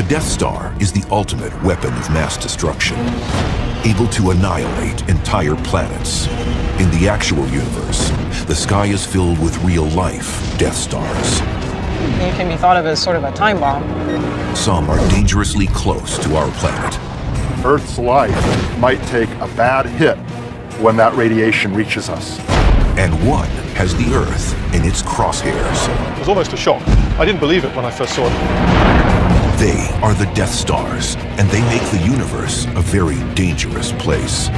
Death Star is the ultimate weapon of mass destruction, able to annihilate entire planets. In the actual universe, the sky is filled with real-life Death Stars. It can be thought of as sort of a time bomb. Some are dangerously close to our planet. Earth's life might take a bad hit when that radiation reaches us. And one has the Earth in its crosshairs. It was almost a shock. I didn't believe it when I first saw it. They are the Death Stars, and they make the universe a very dangerous place.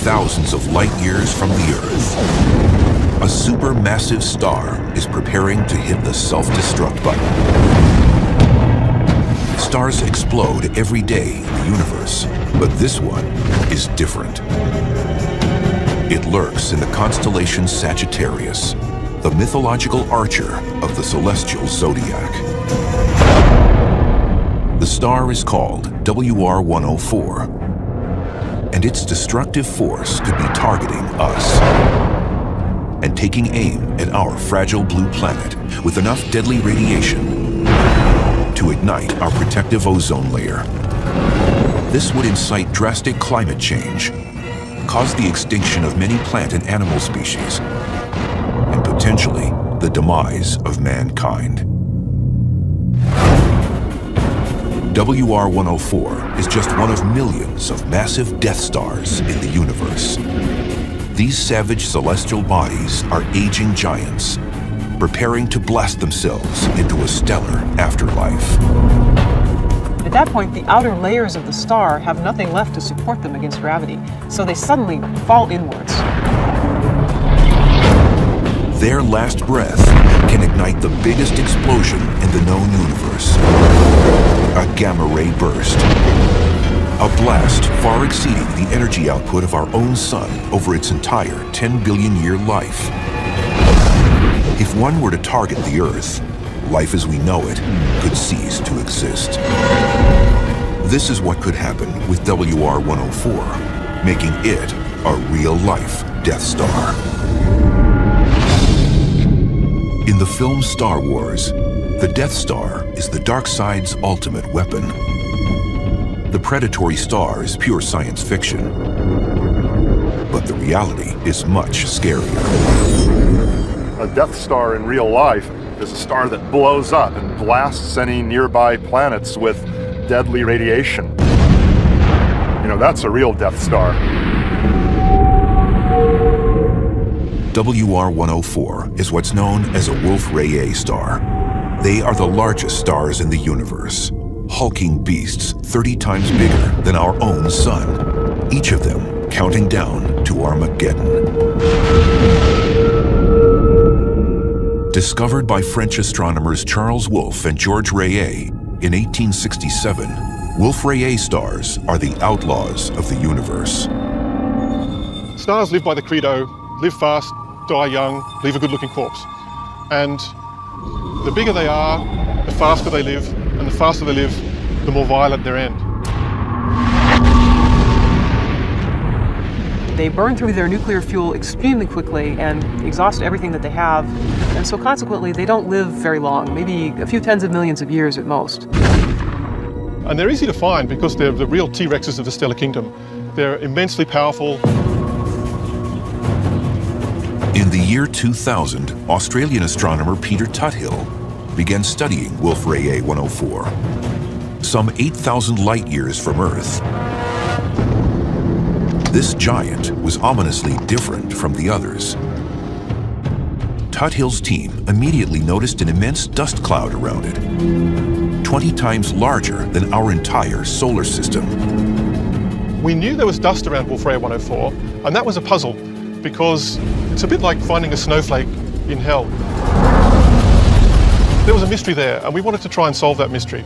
Thousands of light years from the Earth, a supermassive star is preparing to hit the self-destruct button. Stars explode every day in the universe, but this one is different. It lurks in the constellation Sagittarius, the mythological archer of the celestial zodiac. The star is called WR-104, and its destructive force could be targeting us and taking aim at our fragile blue planet with enough deadly radiation to ignite our protective ozone layer. This would incite drastic climate change, cause the extinction of many plant and animal species, and potentially the demise of mankind. WR-104 is just one of millions of massive Death Stars in the universe. These savage celestial bodies are aging giants, preparing to blast themselves into a stellar afterlife. At that point, the outer layers of the star have nothing left to support them against gravity, so they suddenly fall inwards. Their last breath can ignite the biggest explosion in the known universe. A gamma-ray burst. A blast far exceeding the energy output of our own sun over its entire 10 billion year life. If one were to target the Earth, life as we know it could cease to exist. This is what could happen with WR-104, making it a real-life Death Star. In the film Star Wars, the Death Star is the dark side's ultimate weapon. The predatory star is pure science fiction, but the reality is much scarier. A Death Star in real life is a star that blows up and blasts any nearby planets with deadly radiation. You know, that's a real Death Star. WR-104 is what's known as a Wolf-Rayet A star. They are the largest stars in the universe, hulking beasts 30 times bigger than our own sun, each of them counting down to Armageddon. Discovered by French astronomers Charles Wolf and Georges Rayet in 1867, Wolf-Rayet stars are the outlaws of the universe. Stars live by the credo, live fast, die young, leave a good-looking corpse. And the bigger they are, the faster they live, and the faster they live, the more violent their end. They burn through their nuclear fuel extremely quickly and exhaust everything that they have, and so consequently they don't live very long, maybe a few tens of millions of years at most. And they're easy to find because they're the real T-Rexes of the stellar kingdom. They're immensely powerful. In the year 2000, Australian astronomer Peter Tuthill began studying Wolf-Rayet 104, some 8,000 light years from Earth. This giant was ominously different from the others. Tuthill's team immediately noticed an immense dust cloud around it, 20 times larger than our entire solar system. We knew there was dust around Wolf-Rayet 104, and that was a puzzle, because it's a bit like finding a snowflake in hell. There was a mystery there, and we wanted to try and solve that mystery.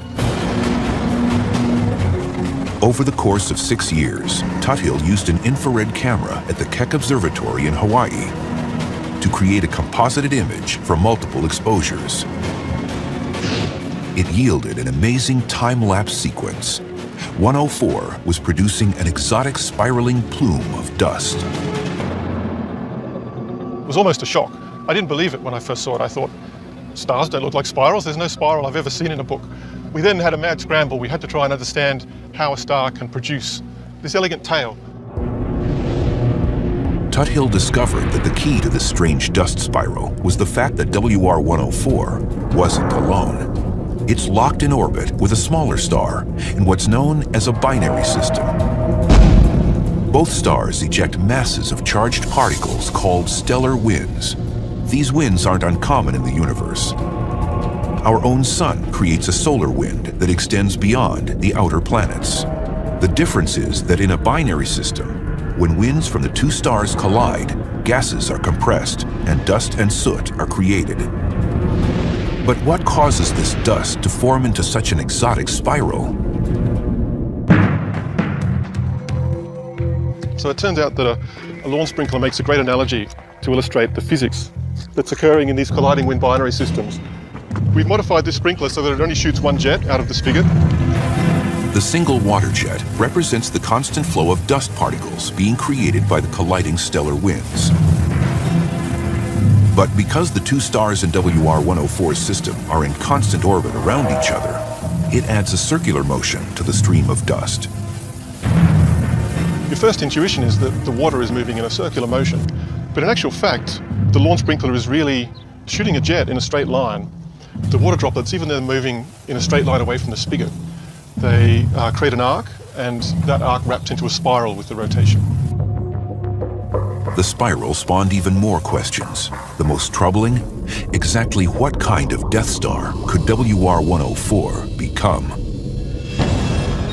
Over the course of 6 years, Tuthill used an infrared camera at the Keck Observatory in Hawaii to create a composited image from multiple exposures. It yielded an amazing time-lapse sequence 104 was producing an exotic spiraling plume of dust. It was almost a shock. I didn't believe it when I first saw it. I thought, stars don't look like spirals. There's no spiral I've ever seen in a book. We then had a mad scramble. We had to try and understand how a star can produce this elegant tail. Tuthill discovered that the key to this strange dust spiral was the fact that WR104 wasn't alone. It's locked in orbit with a smaller star in what's known as a binary system. Both stars eject masses of charged particles called stellar winds. These winds aren't uncommon in the universe. Our own sun creates a solar wind that extends beyond the outer planets. The difference is that in a binary system, when winds from the two stars collide, gases are compressed and dust and soot are created. But what causes this dust to form into such an exotic spiral? So it turns out that a lawn sprinkler makes a great analogy to illustrate the physics that's occurring in these colliding wind binary systems. We've modified this sprinkler so that it only shoots one jet out of the spigot. The single water jet represents the constant flow of dust particles being created by the colliding stellar winds. But because the two stars in WR104's system are in constant orbit around each other, it adds a circular motion to the stream of dust. Your first intuition is that the water is moving in a circular motion, but in actual fact, the lawn sprinkler is really shooting a jet in a straight line. The water droplets, even though they're moving in a straight line away from the spigot, they create an arc, and that arc wraps into a spiral with the rotation. The spiral spawned even more questions. The most troubling, exactly what kind of Death Star could WR104 become?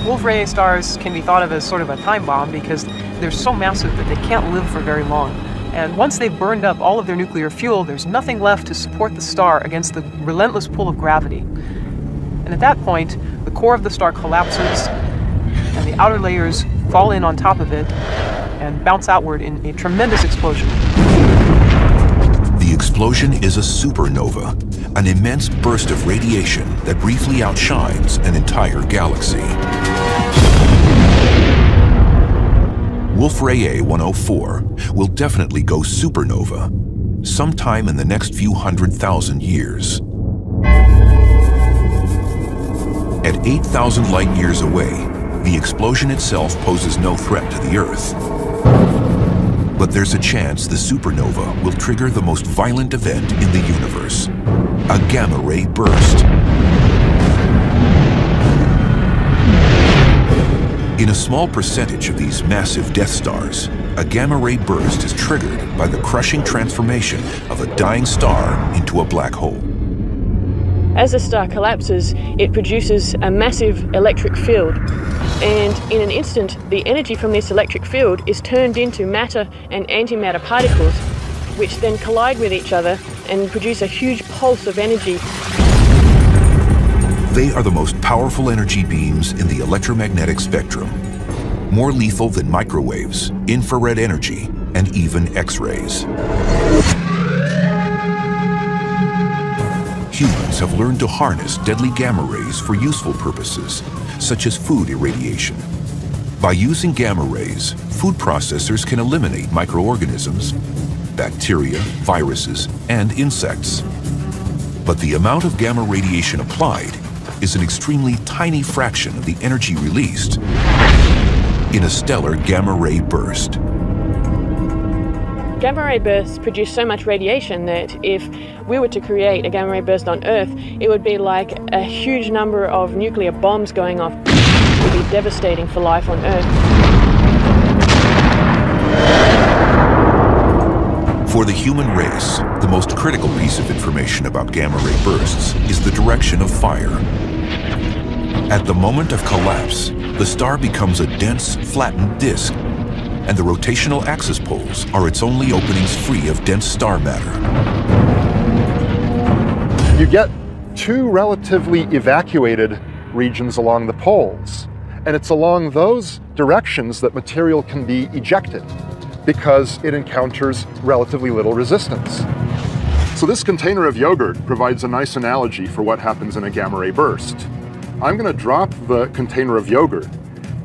Wolf-Rayet stars can be thought of as sort of a time bomb because they're so massive that they can't live for very long. And once they've burned up all of their nuclear fuel, there's nothing left to support the star against the relentless pull of gravity. And at that point, the core of the star collapses, and the outer layers fall in on top of it and bounce outward in a tremendous explosion. The explosion is a supernova, an immense burst of radiation that briefly outshines an entire galaxy. Wolf-Rayet 104 will definitely go supernova sometime in the next few 100,000 years. At 8,000 light years away, the explosion itself poses no threat to the Earth. But there's a chance the supernova will trigger the most violent event in the universe, a gamma-ray burst. In a small percentage of these massive Death Stars, a gamma-ray burst is triggered by the crushing transformation of a dying star into a black hole. As a star collapses, it produces a massive electric field. And in an instant, the energy from this electric field is turned into matter and antimatter particles, which then collide with each other and produce a huge pulse of energy. They are the most powerful energy beams in the electromagnetic spectrum, more lethal than microwaves, infrared energy, and even X-rays. Humans have learned to harness deadly gamma rays for useful purposes, such as food irradiation. By using gamma rays, food processors can eliminate microorganisms, bacteria, viruses, and insects. But the amount of gamma radiation applied is an extremely tiny fraction of the energy released in a stellar gamma-ray burst. Gamma-ray bursts produce so much radiation that if we were to create a gamma-ray burst on Earth, it would be like a huge number of nuclear bombs going off. It would be devastating for life on Earth. For the human race, the most critical piece of information about gamma-ray bursts is the direction of fire. At the moment of collapse, the star becomes a dense, flattened disk, and the rotational axis poles are its only openings free of dense star matter. You get two relatively evacuated regions along the poles, and it's along those directions that material can be ejected because it encounters relatively little resistance. So this container of yogurt provides a nice analogy for what happens in a gamma-ray burst. I'm going to drop the container of yogurt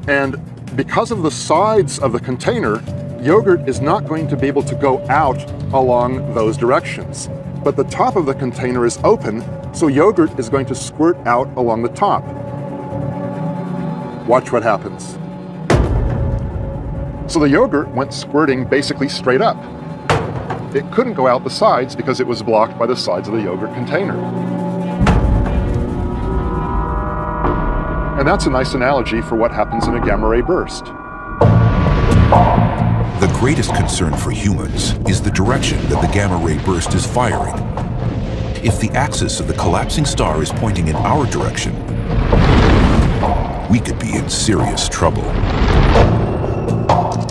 And because of the sides of the container, yogurt is not going to be able to go out along those directions. But the top of the container is open, so yogurt is going to squirt out along the top. Watch what happens. So the yogurt went squirting basically straight up. It couldn't go out the sides because it was blocked by the sides of the yogurt container. And that's a nice analogy for what happens in a gamma ray burst. The greatest concern for humans is the direction that the gamma ray burst is firing. If the axis of the collapsing star is pointing in our direction, we could be in serious trouble.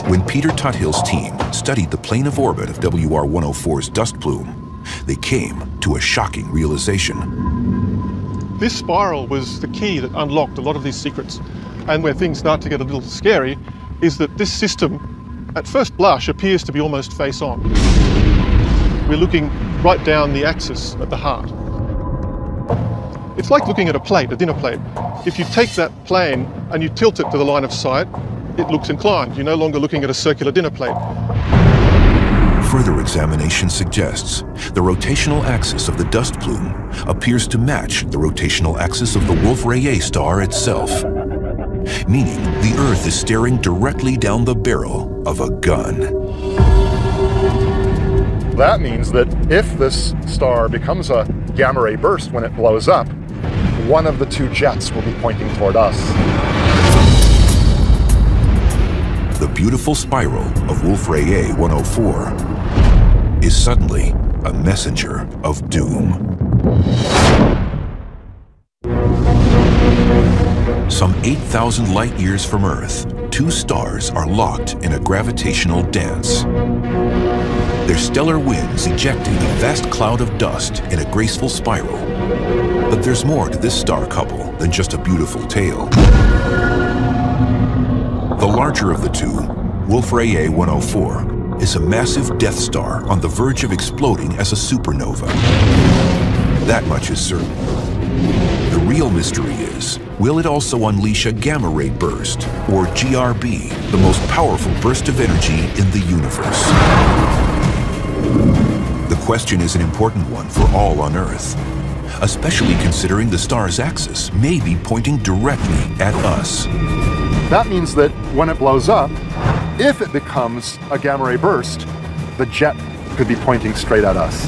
When Peter Tuthill's team studied the plane of orbit of WR-104's dust plume, they came to a shocking realization. This spiral was the key that unlocked a lot of these secrets. And where things start to get a little scary is that this system, at first blush, appears to be almost face-on. We're looking right down the axis at the heart. It's like looking at a plate, a dinner plate. If you take that plane and you tilt it to the line of sight, it looks inclined. You're no longer looking at a circular dinner plate. Further examination suggests the rotational axis of the dust plume appears to match the rotational axis of the Wolf-Rayet star itself, meaning the Earth is staring directly down the barrel of a gun. That means that if this star becomes a gamma ray burst when it blows up, one of the two jets will be pointing toward us. The beautiful spiral of Wolf-Rayet 104 is suddenly a messenger of doom. Some 8,000 light years from Earth, two stars are locked in a gravitational dance. Their stellar winds ejecting a vast cloud of dust in a graceful spiral. But there's more to this star couple than just a beautiful tale. The larger of the two, Wolf-Rayet 104, is a massive Death Star on the verge of exploding as a supernova. That much is certain. The real mystery is, will it also unleash a gamma ray burst, or GRB, the most powerful burst of energy in the universe? The question is an important one for all on Earth, especially considering the star's axis may be pointing directly at us. That means that when it blows up, if it becomes a gamma ray burst, the jet could be pointing straight at us.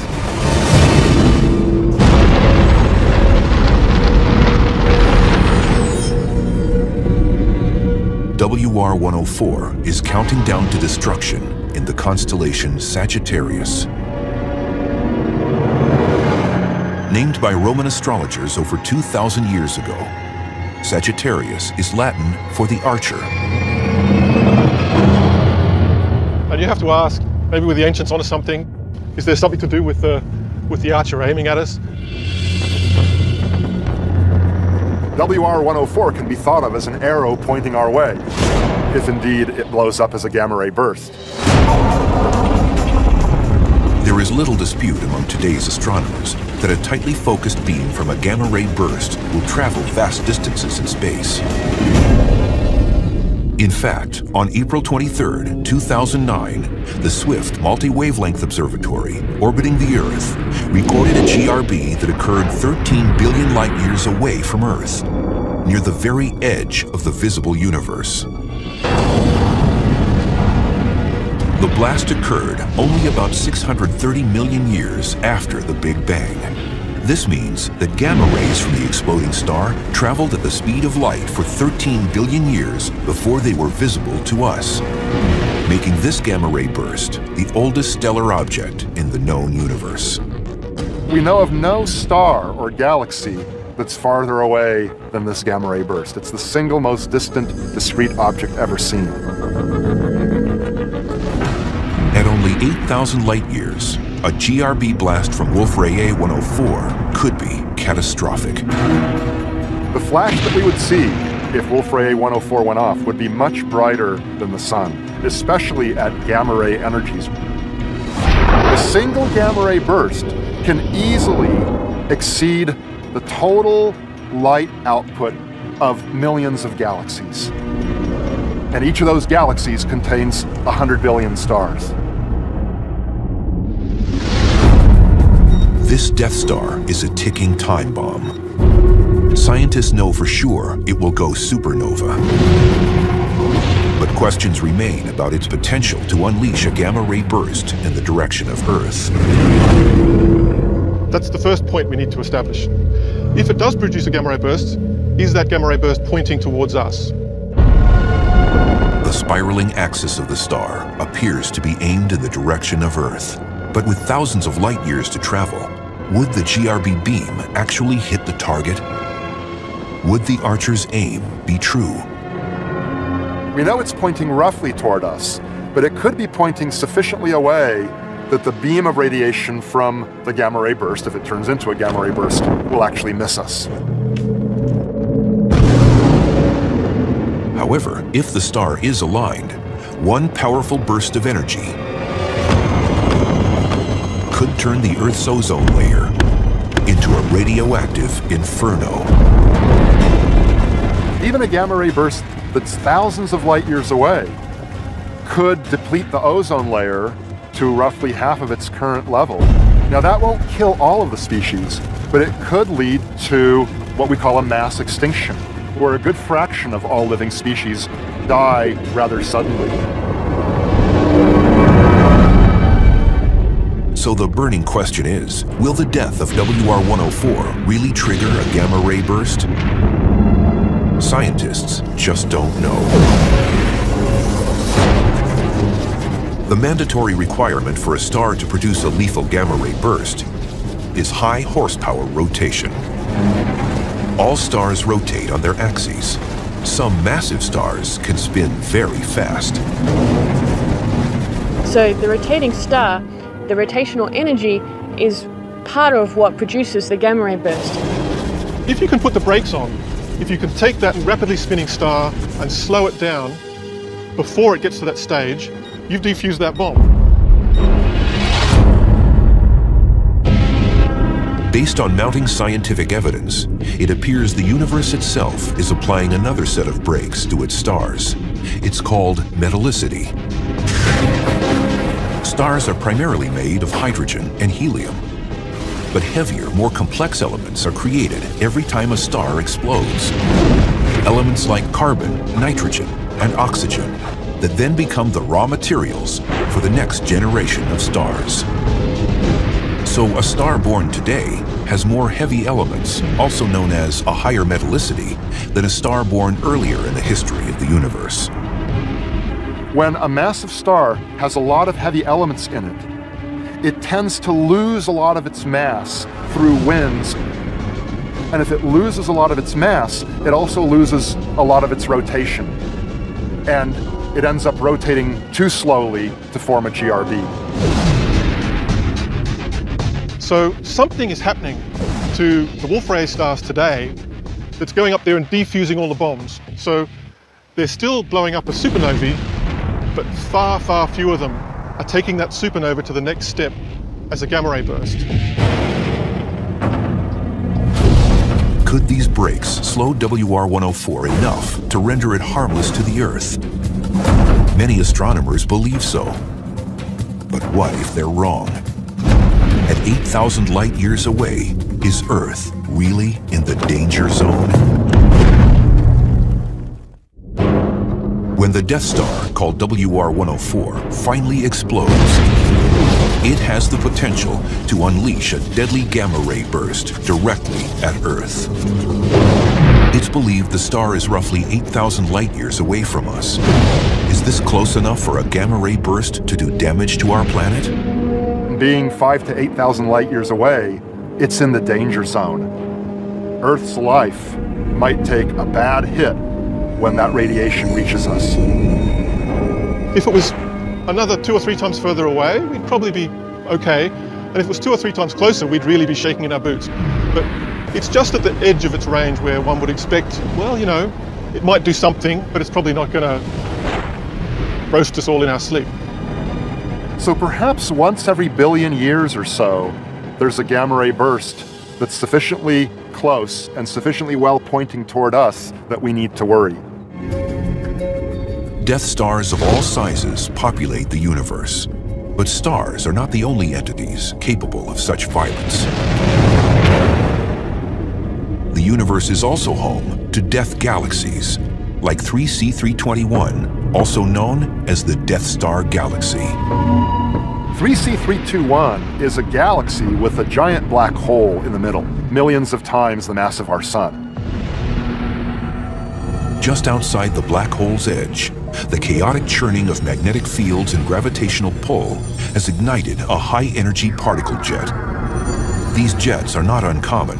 WR-104 is counting down to destruction in the constellation Sagittarius. Named by Roman astrologers over 2,000 years ago, Sagittarius is Latin for the archer. And you have to ask, maybe were the ancients onto something? Is there something to do with the archer aiming at us? WR-104 can be thought of as an arrow pointing our way, if indeed it blows up as a gamma ray burst. There is little dispute among today's astronomers that a tightly focused beam from a gamma ray burst will travel vast distances in space. In fact, on April 23, 2009, the Swift Multi-Wavelength Observatory, orbiting the Earth, recorded a GRB that occurred 13 billion light years away from Earth, near the very edge of the visible universe. The blast occurred only about 630 million years after the Big Bang. This means that gamma rays from the exploding star traveled at the speed of light for 13 billion years before they were visible to us, making this gamma ray burst the oldest stellar object in the known universe. We know of no star or galaxy that's farther away than this gamma ray burst. It's the single most distant discrete object ever seen. At only 8,000 light years, a GRB blast from Wolf-Rayet 104 could be catastrophic. The flash that we would see if Wolf-Rayet 104 went off would be much brighter than the sun, especially at gamma ray energies. A single gamma ray burst can easily exceed the total light output of millions of galaxies. And each of those galaxies contains 100 billion stars. This Death Star is a ticking time bomb. Scientists know for sure it will go supernova. But questions remain about its potential to unleash a gamma-ray burst in the direction of Earth. That's the first point we need to establish. If it does produce a gamma-ray burst, is that gamma-ray burst pointing towards us? The spiraling axis of the star appears to be aimed in the direction of Earth. But with thousands of light years to travel, would the GRB beam actually hit the target? Would the Archer's aim be true? We know it's pointing roughly toward us, but it could be pointing sufficiently away that the beam of radiation from the gamma-ray burst, if it turns into a gamma-ray burst, will actually miss us. However, if the star is aligned, one powerful burst of energy could turn the Earth's ozone layer into a radioactive inferno. Even a gamma-ray burst that's thousands of light years away could deplete the ozone layer to roughly half of its current level. Now that won't kill all of the species, but it could lead to what we call a mass extinction, where a good fraction of all living species die rather suddenly. So the burning question is, will the death of WR-104 really trigger a gamma-ray burst? Scientists just don't know. The mandatory requirement for a star to produce a lethal gamma-ray burst is high horsepower rotation. All stars rotate on their axes. Some massive stars can spin very fast. So the rotating star, the rotational energy is part of what produces the gamma-ray burst. If you can put the brakes on, if you can take that rapidly spinning star and slow it down before it gets to that stage, you've defused that bomb. Based on mounting scientific evidence, it appears the universe itself is applying another set of brakes to its stars. It's called metallicity. Stars are primarily made of hydrogen and helium. But heavier, more complex elements are created every time a star explodes. Elements like carbon, nitrogen, and oxygen that then become the raw materials for the next generation of stars. So a star born today has more heavy elements, also known as a higher metallicity, than a star born earlier in the history of the universe. When a massive star has a lot of heavy elements in it, it tends to lose a lot of its mass through winds. And if it loses a lot of its mass, it also loses a lot of its rotation. And it ends up rotating too slowly to form a GRB. So something is happening to the Wolf-Rayet stars today that's going up there and defusing all the bombs. So they're still blowing up a supernovae, but far, far fewer of them are taking that supernova to the next step as a gamma-ray burst. Could these brakes slow WR-104 enough to render it harmless to the Earth? Many astronomers believe so. But what if they're wrong? At 8,000 light years away, is Earth really in the danger zone? When the Death Star, called WR-104, finally explodes, it has the potential to unleash a deadly gamma-ray burst directly at Earth. It's believed the star is roughly 8,000 light years away from us. Is this close enough for a gamma-ray burst to do damage to our planet? Being 5,000 to 8,000 light years away, it's in the danger zone. Earth's life might take a bad hit when that radiation reaches us. If it was another 2 or 3 times further away, we'd probably be okay. And if it was 2 or 3 times closer, we'd really be shaking in our boots. But it's just at the edge of its range where one would expect, well, you know, it might do something, but it's probably not going to roast us all in our sleep. So perhaps once every billion years or so, there's a gamma-ray burst that's sufficiently close and sufficiently well pointing toward us that we need to worry. Death stars of all sizes populate the universe. But stars are not the only entities capable of such violence. The universe is also home to death galaxies, like 3C321, also known as the Death Star Galaxy. 3C321 is a galaxy with a giant black hole in the middle, millions of times the mass of our sun. Just outside the black hole's edge, the chaotic churning of magnetic fields and gravitational pull has ignited a high-energy particle jet. These jets are not uncommon,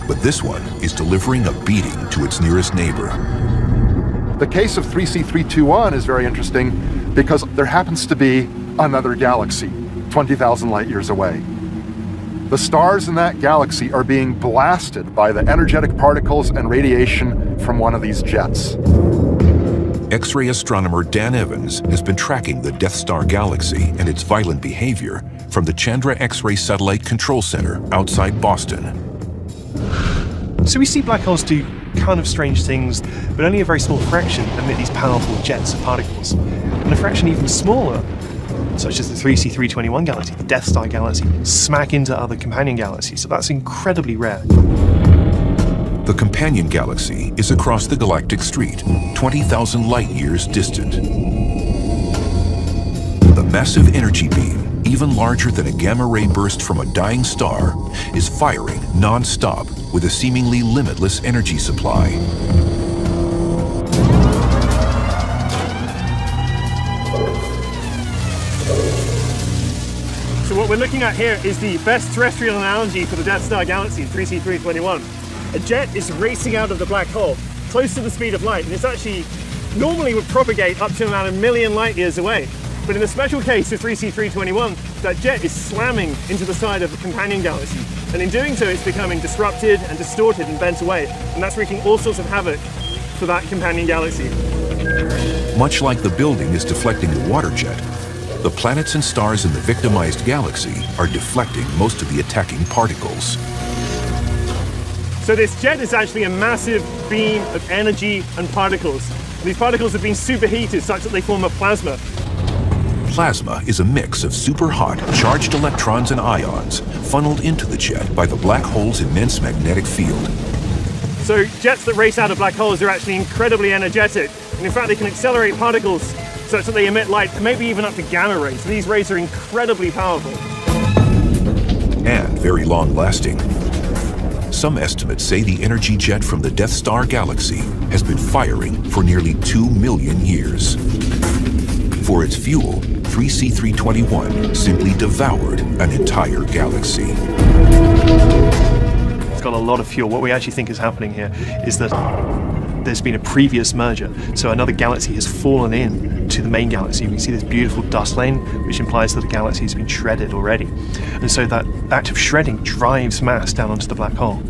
but this one is delivering a beating to its nearest neighbor. The case of 3C321 is very interesting because there happens to be another galaxy 20,000 light years away. The stars in that galaxy are being blasted by the energetic particles and radiation from one of these jets. X-ray astronomer Dan Evans has been tracking the Death Star Galaxy and its violent behavior from the Chandra X-ray Satellite Control Center outside Boston. So we see black holes do kind of strange things, but only a very small fraction emit these powerful jets of particles. And a fraction even smaller, such as the 3C321 galaxy, the Death Star Galaxy, smack into other companion galaxies, so that's incredibly rare. The companion galaxy is across the galactic street, 20,000 light years distant. The massive energy beam, even larger than a gamma ray burst from a dying star, is firing non-stop with a seemingly limitless energy supply. So what we're looking at here is the best terrestrial analogy for the Death Star Galaxy, 3C321. A jet is racing out of the black hole, close to the speed of light, and it's actually normally would propagate up to about 1 million light years away. But in the special case of 3C321, that jet is slamming into the side of the companion galaxy. And in doing so, it's becoming disrupted and distorted and bent away. And that's wreaking all sorts of havoc for that companion galaxy. Much like the building is deflecting the water jet, the planets and stars in the victimized galaxy are deflecting most of the attacking particles. So this jet is actually a massive beam of energy and particles. These particles have been superheated such that they form a plasma. Plasma is a mix of super hot, charged electrons and ions funneled into the jet by the black hole's immense magnetic field. So jets that race out of black holes are actually incredibly energetic. And in fact, they can accelerate particles such that they emit light, maybe even up to gamma rays. So these rays are incredibly powerful. And very long-lasting. Some estimates say the energy jet from the Death Star Galaxy has been firing for nearly 2 million years. For its fuel, 3C321 simply devoured an entire galaxy. It's got a lot of fuel. What we actually think is happening here is that there's been a previous merger. So another galaxy has fallen in to the main galaxy. We can see this beautiful dust lane, which implies that the galaxy has been shredded already. And so that act of shredding drives mass down onto the black hole.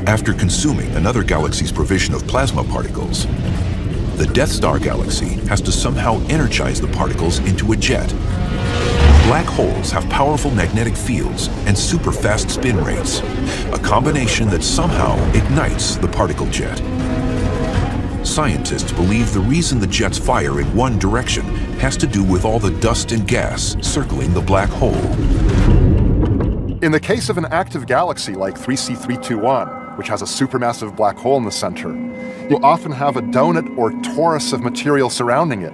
After consuming another galaxy's provision of plasma particles, the Death Star Galaxy has to somehow energize the particles into a jet. Black holes have powerful magnetic fields and super fast spin rates, a combination that somehow ignites the particle jet. Scientists believe the reason the jets fire in one direction has to do with all the dust and gas circling the black hole. In the case of an active galaxy like 3C321, which has a supermassive black hole in the center, you often have a donut or torus of material surrounding it.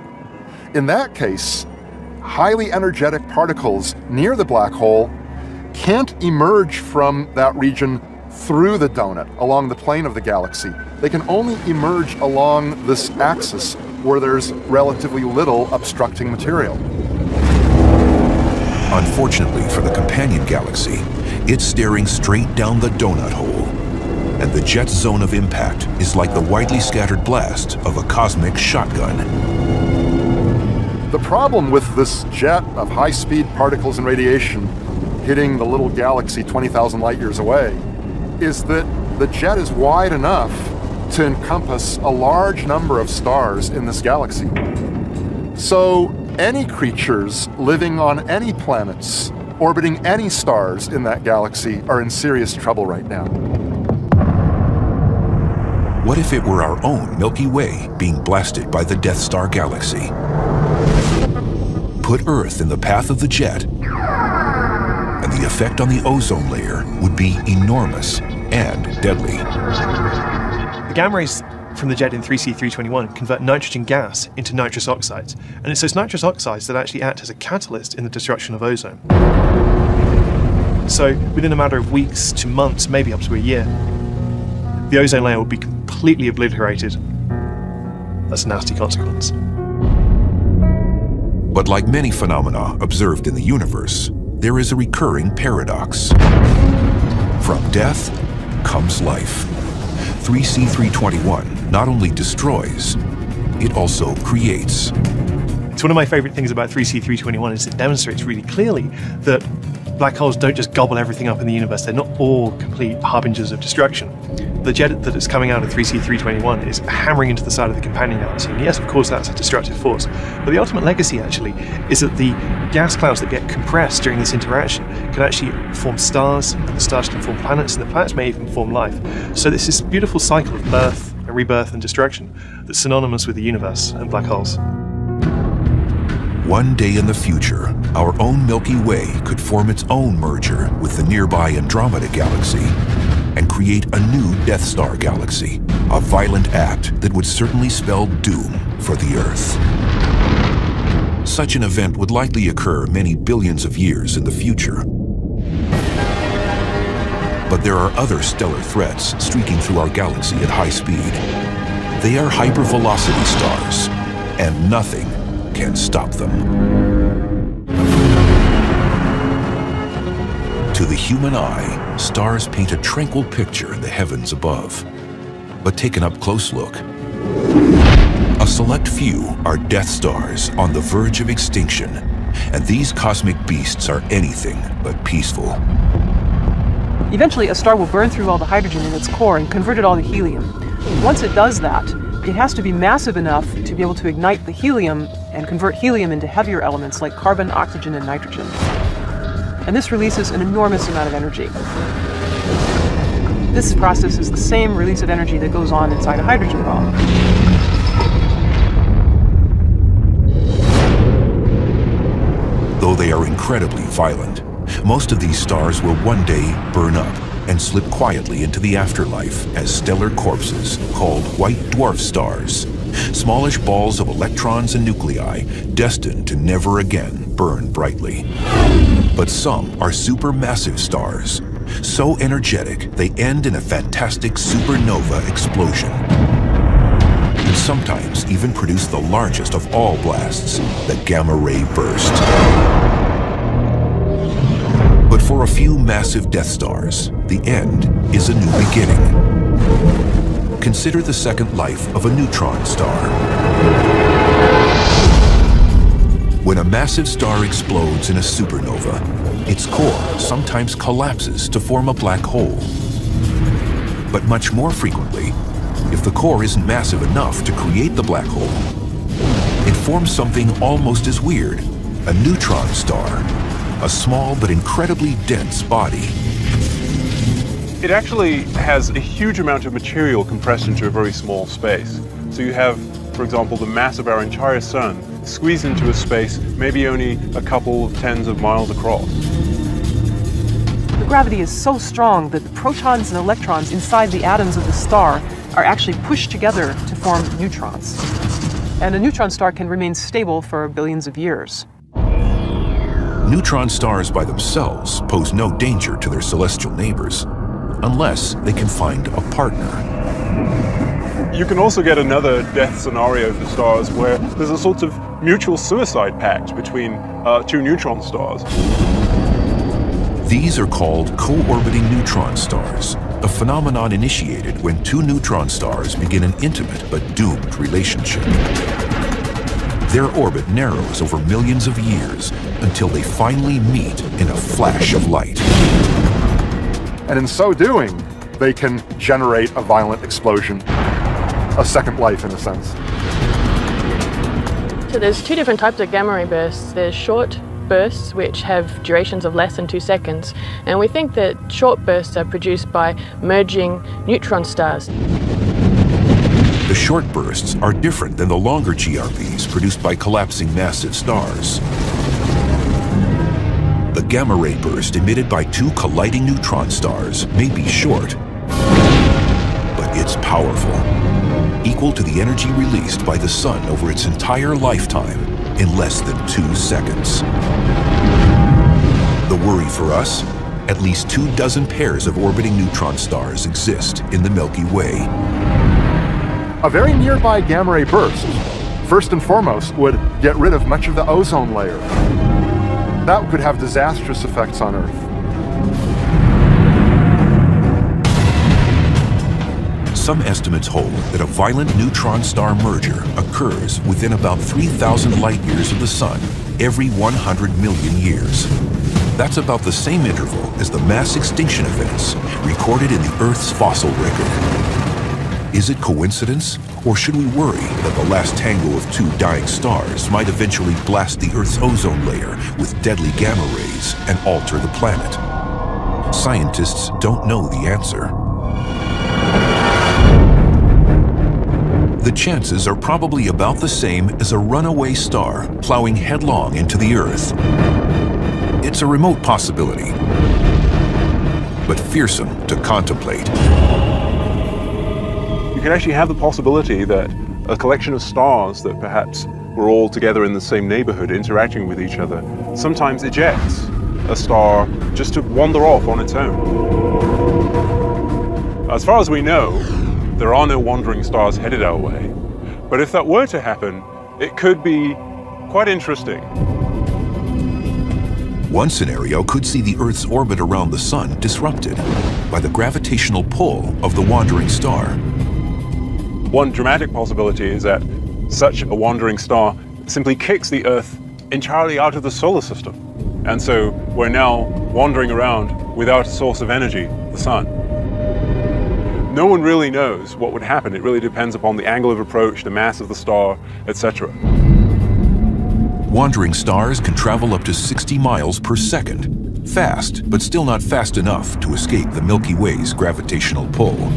In that case, highly energetic particles near the black hole can't emerge from that region through the donut along the plane of the galaxy. They can only emerge along this axis where there's relatively little obstructing material. Unfortunately for the companion galaxy, it's staring straight down the donut hole, and the jet's zone of impact is like the widely scattered blast of a cosmic shotgun. The problem with this jet of high-speed particles and radiation hitting the little galaxy 20,000 light years away is that the jet is wide enough to encompass a large number of stars in this galaxy. So any creatures living on any planets, orbiting any stars in that galaxy, are in serious trouble right now. What if it were our own Milky Way being blasted by the Death Star galaxy? Put Earth in the path of the jet, and the effect on the ozone layer would be enormous and deadly. The gamma rays from the jet in 3C321 convert nitrogen gas into nitrous oxides, and it's those nitrous oxides that actually act as a catalyst in the destruction of ozone. So within a matter of weeks to months, maybe up to a year, the ozone layer will be completely obliterated. That's a nasty consequence. But like many phenomena observed in the universe, there is a recurring paradox. From death comes life. 3C321 not only destroys, it also creates. It's one of my favorite things about 3C321 is it demonstrates really clearly that black holes don't just gobble everything up in the universe. They're not all complete harbingers of destruction. The jet that is coming out of 3C321 is hammering into the side of the companion galaxy. And yes, of course, that's a destructive force. But the ultimate legacy, actually, is that the gas clouds that get compressed during this interaction can actually form stars, and the stars can form planets, and the planets may even form life. So there's this beautiful cycle of birth and rebirth and destruction that's synonymous with the universe and black holes. One day in the future, our own Milky Way could form its own merger with the nearby Andromeda galaxy and create a new Death Star galaxy, a violent act that would certainly spell doom for the Earth. Such an event would likely occur many billions of years in the future. But there are other stellar threats streaking through our galaxy at high speed. They are hypervelocity stars, and nothing can stop them. To the human eye, stars paint a tranquil picture in the heavens above. But take an up-close look. A select few are Death Stars on the verge of extinction, and these cosmic beasts are anything but peaceful. Eventually, a star will burn through all the hydrogen in its core and convert it all to helium. Once it does that, it has to be massive enough to be able to ignite the helium and convert helium into heavier elements like carbon, oxygen, and nitrogen. And this releases an enormous amount of energy. This process is the same release of energy that goes on inside a hydrogen bomb. Though they are incredibly violent, most of these stars will one day burn up and slip quietly into the afterlife as stellar corpses called white dwarf stars, smallish balls of electrons and nuclei destined to never again burn brightly. But some are supermassive stars, so energetic they end in a fantastic supernova explosion, and sometimes even produce the largest of all blasts, the gamma-ray burst. But for a few massive Death Stars, the end is a new beginning. Consider the second life of a neutron star. When a massive star explodes in a supernova, its core sometimes collapses to form a black hole. But much more frequently, if the core isn't massive enough to create the black hole, it forms something almost as weird, a neutron star, a small but incredibly dense body. It actually has a huge amount of material compressed into a very small space. So you have, for example, the mass of our entire sun squeezed into a space maybe only a couple of tens of miles across. The gravity is so strong that the protons and electrons inside the atoms of the star are actually pushed together to form neutrons. And a neutron star can remain stable for billions of years. Neutron stars by themselves pose no danger to their celestial neighbors, unless they can find a partner. You can also get another death scenario for stars where there's a sort of mutual suicide pact between two neutron stars. These are called co-orbiting neutron stars, a phenomenon initiated when two neutron stars begin an intimate but doomed relationship. Their orbit narrows over millions of years until they finally meet in a flash of light. And in so doing, they can generate a violent explosion, a second life in a sense. So there's two different types of gamma ray bursts. There's short bursts, which have durations of less than 2 seconds, and we think that short bursts are produced by merging neutron stars. The short bursts are different than the longer GRBs produced by collapsing massive stars. The gamma ray burst emitted by two colliding neutron stars may be short, but it's powerful, equal to the energy released by the sun over its entire lifetime in less than 2 seconds. The worry for us? At least 24 pairs of orbiting neutron stars exist in the Milky Way. A very nearby gamma ray burst, first and foremost, would get rid of much of the ozone layer. That could have disastrous effects on Earth. Some estimates hold that a violent neutron-star merger occurs within about 3,000 light-years of the Sun every 100 million years. That's about the same interval as the mass extinction events recorded in the Earth's fossil record. Is it coincidence, or should we worry that the last tango of two dying stars might eventually blast the Earth's ozone layer with deadly gamma rays and alter the planet? Scientists don't know the answer. The chances are probably about the same as a runaway star plowing headlong into the Earth. It's a remote possibility, but fearsome to contemplate. You could actually have the possibility that a collection of stars that perhaps were all together in the same neighborhood interacting with each other sometimes ejects a star just to wander off on its own. As far as we know, there are no wandering stars headed our way, but if that were to happen, it could be quite interesting. One scenario could see the Earth's orbit around the Sun disrupted by the gravitational pull of the wandering star. One dramatic possibility is that such a wandering star simply kicks the Earth entirely out of the solar system. And so we're now wandering around without a source of energy, the Sun. No one really knows what would happen. It really depends upon the angle of approach, the mass of the star, etc. Wandering stars can travel up to 60 miles per second. Fast, but still not fast enough to escape the Milky Way's gravitational pull.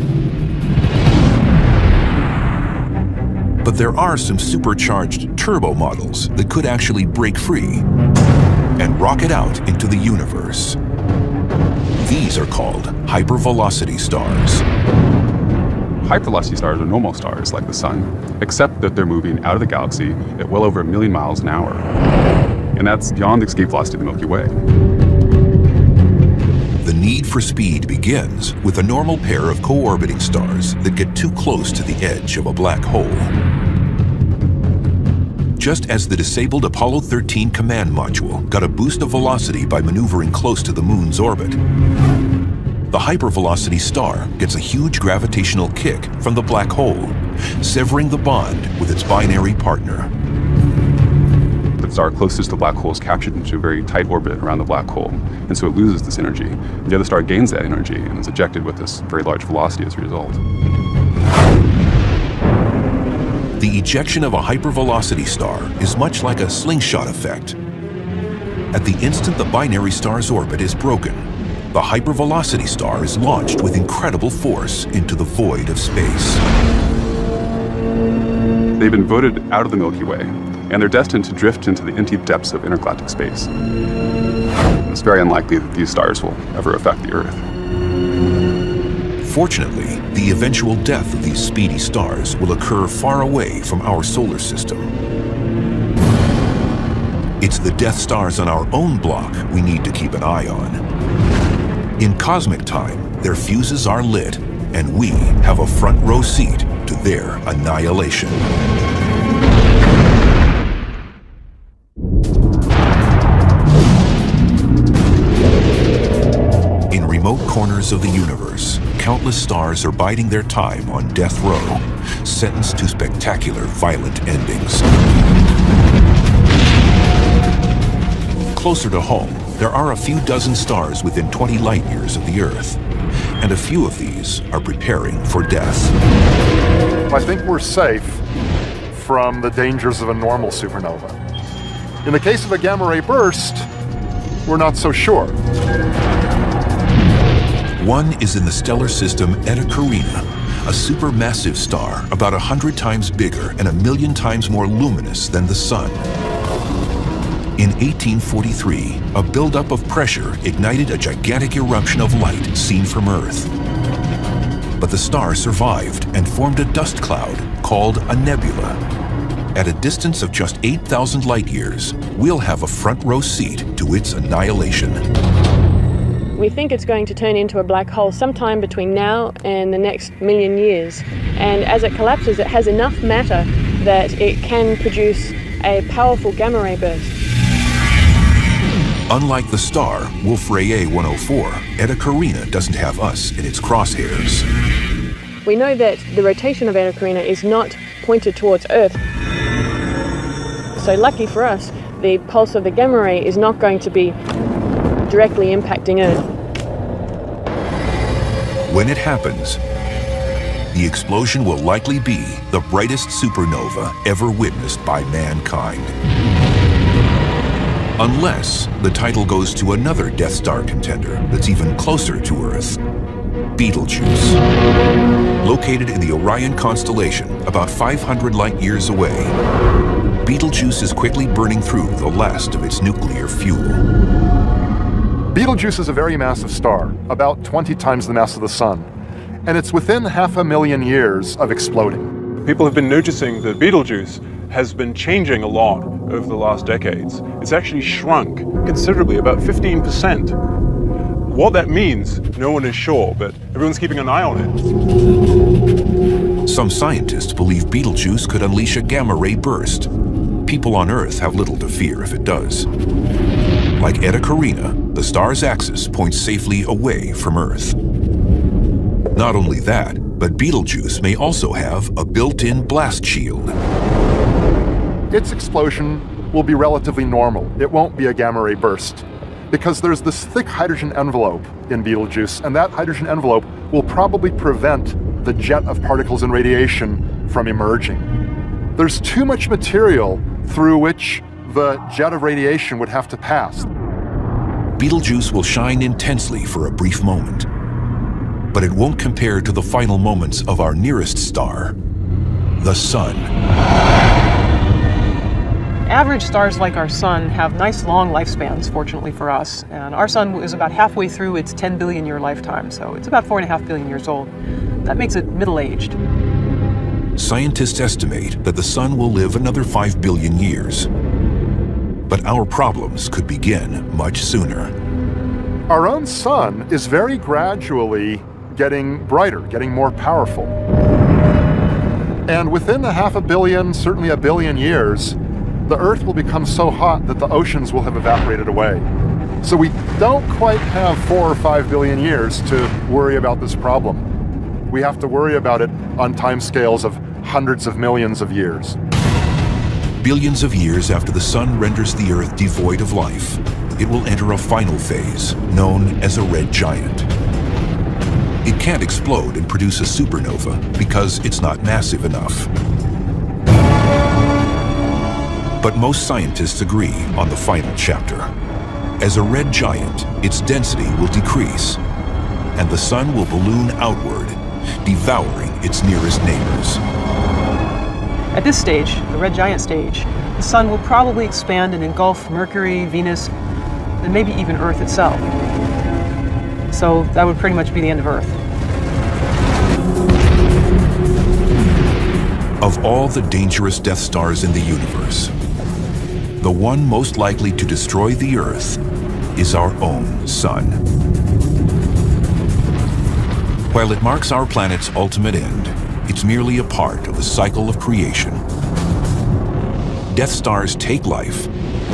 But there are some supercharged turbo models that could actually break free and rocket out into the universe. These are called hypervelocity stars. Hypervelocity stars are normal stars like the Sun, except that they're moving out of the galaxy at well over 1 million miles an hour. And that's beyond the escape velocity of the Milky Way. The need for speed begins with a normal pair of co-orbiting stars that get too close to the edge of a black hole. Just as the disabled Apollo 13 command module got a boost of velocity by maneuvering close to the Moon's orbit, the hypervelocity star gets a huge gravitational kick from the black hole, severing the bond with its binary partner. The star closest to the black hole is captured into a very tight orbit around the black hole, and so it loses this energy. The other star gains that energy and is ejected with this very large velocity as a result. The ejection of a hypervelocity star is much like a slingshot effect. At the instant the binary star's orbit is broken, the hypervelocity star is launched with incredible force into the void of space. They've been voted out of the Milky Way, and they're destined to drift into the infinite depths of intergalactic space. It's very unlikely that these stars will ever affect the Earth. Fortunately, the eventual death of these speedy stars will occur far away from our solar system. It's the death stars on our own block we need to keep an eye on. In cosmic time, their fuses are lit, and we have a front row seat to their annihilation. In remote corners of the universe, countless stars are biding their time on death row, sentenced to spectacular, violent endings. Closer to home, there are a few dozen stars within 20 light-years of the Earth, and a few of these are preparing for death. I think we're safe from the dangers of a normal supernova. In the case of a gamma ray burst, we're not so sure. One is in the stellar system Eta Carina, a supermassive star about 100 times bigger and 1,000,000 times more luminous than the Sun. In 1843, a buildup of pressure ignited a gigantic eruption of light seen from Earth. But the star survived and formed a dust cloud called a nebula. At a distance of just 8,000 light years, we'll have a front row seat to its annihilation. We think it's going to turn into a black hole sometime between now and the next 1,000,000 years. And as it collapses, it has enough matter that it can produce a powerful gamma ray burst. Unlike the star, Wolf-Rayet 104, Eta Carina doesn't have us in its crosshairs. We know that the rotation of Eta Carina is not pointed towards Earth. So lucky for us, the pulse of the gamma ray is not going to be directly impacting Earth. When it happens, the explosion will likely be the brightest supernova ever witnessed by mankind. Unless the title goes to another Death Star contender that's even closer to Earth, Betelgeuse. Located in the Orion constellation, about 500 light years away, Betelgeuse is quickly burning through the last of its nuclear fuel. Betelgeuse is a very massive star, about 20 times the mass of the Sun, and it's within 500,000 years of exploding. People have been noticing that Betelgeuse has been changing a lot over the last decades. It's actually shrunk considerably, about 15%. What that means, no one is sure, but everyone's keeping an eye on it. Some scientists believe Betelgeuse could unleash a gamma ray burst. People on Earth have little to fear if it does. Like Eta Carina, the star's axis points safely away from Earth. Not only that, but Betelgeuse may also have a built-in blast shield. Its explosion will be relatively normal. It won't be a gamma ray burst, because there's this thick hydrogen envelope in Betelgeuse, and that hydrogen envelope will probably prevent the jet of particles and radiation from emerging. There's too much material through which the jet of radiation would have to pass. Betelgeuse will shine intensely for a brief moment, but it won't compare to the final moments of our nearest star, the Sun. Average stars like our Sun have nice long lifespans, fortunately for us, and our Sun is about halfway through its 10 billion year lifetime, so it's about 4.5 billion years old. That makes it middle-aged. Scientists estimate that the Sun will live another 5 billion years. But our problems could begin much sooner. Our own Sun is very gradually getting brighter, getting more powerful. And within 500 million, certainly 1 billion years, the Earth will become so hot that the oceans will have evaporated away. So we don't quite have 4 or 5 billion years to worry about this problem. We have to worry about it on timescales of hundreds of millions of years. Billions of years after the Sun renders the Earth devoid of life, it will enter a final phase known as a red giant. It can't explode and produce a supernova because it's not massive enough. But most scientists agree on the final chapter. As a red giant, its density will decrease, and the Sun will balloon outward, devouring its nearest neighbors. At this stage, the red giant stage, the Sun will probably expand and engulf Mercury, Venus, and maybe even Earth itself. So that would pretty much be the end of Earth. Of all the dangerous Death Stars in the universe, the one most likely to destroy the Earth is our own Sun. While it marks our planet's ultimate end, it's merely a part of the cycle of creation. Death Stars take life,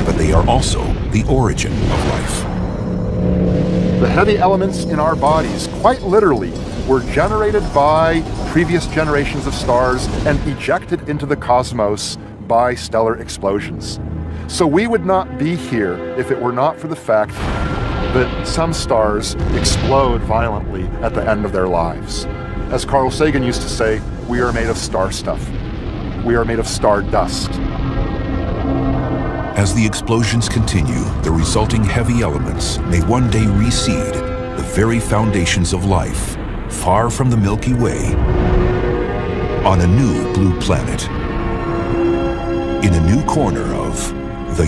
but they are also the origin of life. The heavy elements in our bodies, quite literally, were generated by previous generations of stars and ejected into the cosmos by stellar explosions. So we would not be here if it were not for the fact that some stars explode violently at the end of their lives. As Carl Sagan used to say, we are made of star stuff. We are made of star dust. As the explosions continue, the resulting heavy elements may one day reseed the very foundations of life far from the Milky Way, on a new blue planet, in a new corner of the